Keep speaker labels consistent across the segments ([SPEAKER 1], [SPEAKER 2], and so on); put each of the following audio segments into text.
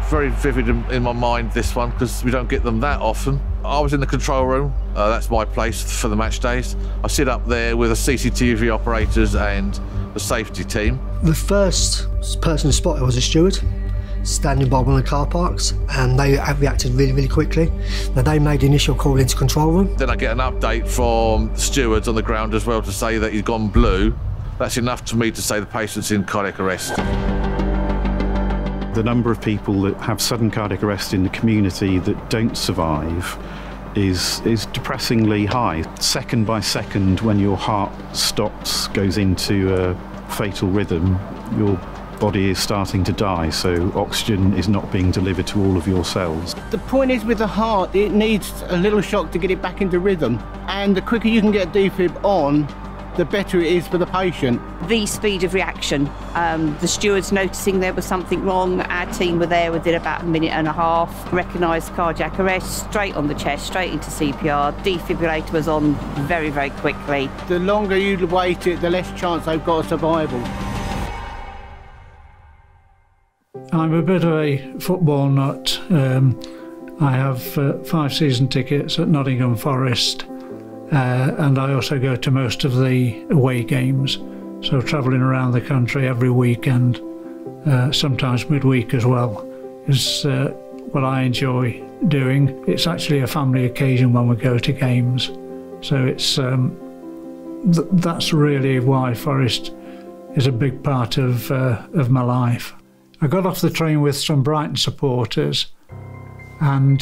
[SPEAKER 1] very vivid in my mind, this one, because we don't get them that often. I was in the control room. That's my place for the match days. I sit up there with the CCTV operators and the safety team.
[SPEAKER 2] The first person to spot it was a steward, standing by one of the car parks, and they reacted really, really quickly. Now, they made the initial call into control room.
[SPEAKER 1] Then I get an update from the stewards on the ground as well to say that he's gone blue. That's enough to me to say the patient's in cardiac arrest.
[SPEAKER 3] The number of people that have sudden cardiac arrest in the community that don't survive is depressingly high. Second by second, when your heart stops, goes into a fatal rhythm, your body is starting to die, so oxygen is not being delivered to all of your cells.
[SPEAKER 4] The point is, with the heart, it needs a little shock to get it back into rhythm, and the quicker you can get defib on, the better it is for the patient.
[SPEAKER 5] The speed of reaction, the stewards noticing there was something wrong, our team were there within about a minute and a half, recognised cardiac arrest, straight on the chest, straight into CPR, defibrillator was on very, very quickly.
[SPEAKER 4] The longer you wait it, the less chance they've got of survival.
[SPEAKER 6] I'm a bit of a football nut. I have 5 season tickets at Nottingham Forest, and I also go to most of the away games, so travelling around the country every weekend, sometimes midweek as well, is what I enjoy doing. It's actually a family occasion when we go to games, so it's that's really why Forest is a big part of my life. I got off the train with some Brighton supporters, and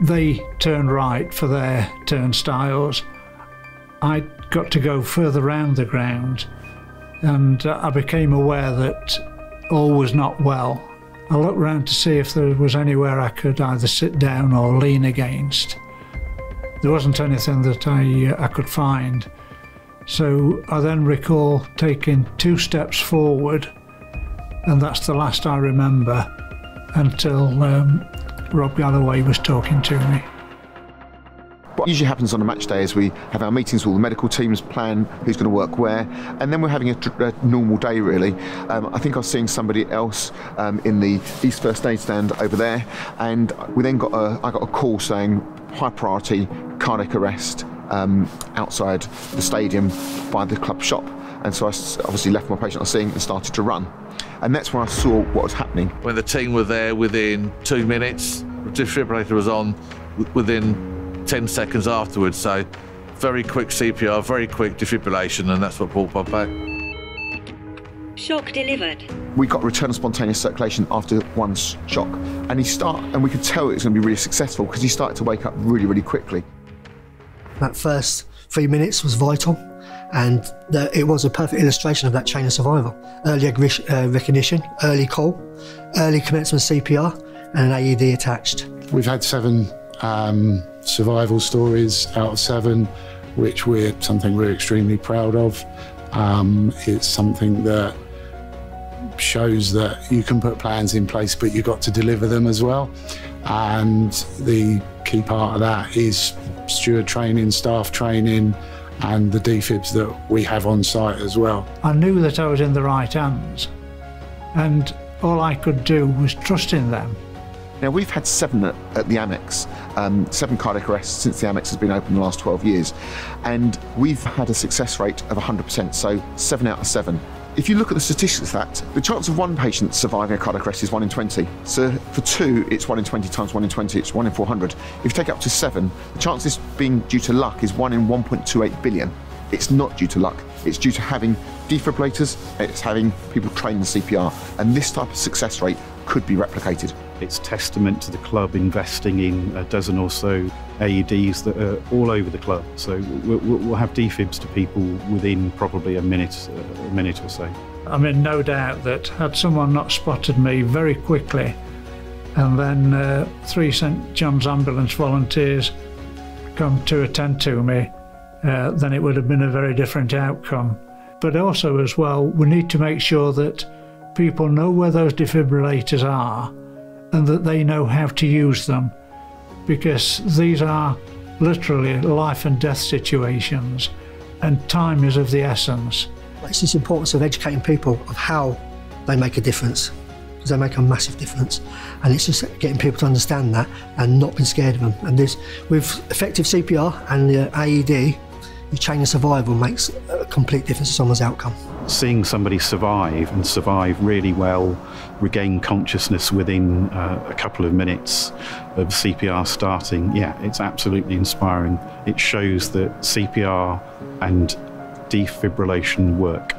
[SPEAKER 6] they turned right for their turnstiles. I got to go further round the ground, and I became aware that all was not well. I looked round to see if there was anywhere I could either sit down or lean against. There wasn't anything that I could find. So I then recall taking 2 steps forward, and that's the last I remember until Rob Galloway was talking to me.
[SPEAKER 7] What usually happens on a match day is we have our meetings with all the medical teams, plan who's going to work where, and then we're having a normal day really. I think I was seeing somebody else in the East First Aid stand over there, and we then I got a call saying high priority cardiac arrest outside the stadium by the club shop, and so I obviously left my patient I was seeing and started to run. And that's when I saw what was happening. When the team were there within 2 minutes, the defibrillator was on within 10 seconds afterwards, so very quick CPR, very quick defibrillation, and that's what brought Bob back.
[SPEAKER 8] Shock delivered.
[SPEAKER 7] We got return of spontaneous circulation after one shock, and we could tell it was going to be really successful because he started to wake up really, really quickly.
[SPEAKER 2] That first 3 minutes was vital, and it was a perfect illustration of that chain of survival. Early recognition, early call, early commencement CPR, and an AED attached.
[SPEAKER 9] We've had 7 survival stories out of 7, which something we're extremely proud of. It's something that shows that you can put plans in place, but you've got to deliver them as well. And the key part of that is steward training, staff training, and the defibs that we have on site as well.
[SPEAKER 6] I knew that I was in the right hands, and all I could do was trust in them.
[SPEAKER 7] Now, we've had 7 at the AMEX, 7 cardiac arrests since the AMEX has been open the last 12 years, and we've had a success rate of 100%, so 7 out of 7. If you look at the statistics of that, the chance of 1 patient surviving a cardiac arrest is 1 in 20. So for 2, it's 1 in 20 times 1 in 20, it's 1 in 400. If you take it up to 7, the chance of this being due to luck is 1 in 1.28 billion. It's not due to luck, it's due to having defibrillators, it's having people train the CPR, and this type of success rate could be replicated.
[SPEAKER 3] It's testament to the club investing in a dozen or so AEDs that are all over the club. So we'll have defibs to people within probably a minute or so.
[SPEAKER 6] I'm in no doubt that had someone not spotted me very quickly, and then 3 St John's ambulance volunteers come to attend to me, then it would have been a very different outcome. But also as well, we need to make sure that people know where those defibrillators are and that they know how to use them, because these are literally life and death situations, and time is of the essence.
[SPEAKER 2] It's this importance of educating people of how they make a difference. because they make a massive difference. And it's just getting people to understand that and not being scared of them. And this, with effective CPR and the AED, your chain of survival makes a complete difference to someone's outcome.
[SPEAKER 3] Seeing somebody survive and survive really well, regain consciousness within a couple of minutes of CPR starting, yeah, it's absolutely inspiring. It shows that CPR and defibrillation work.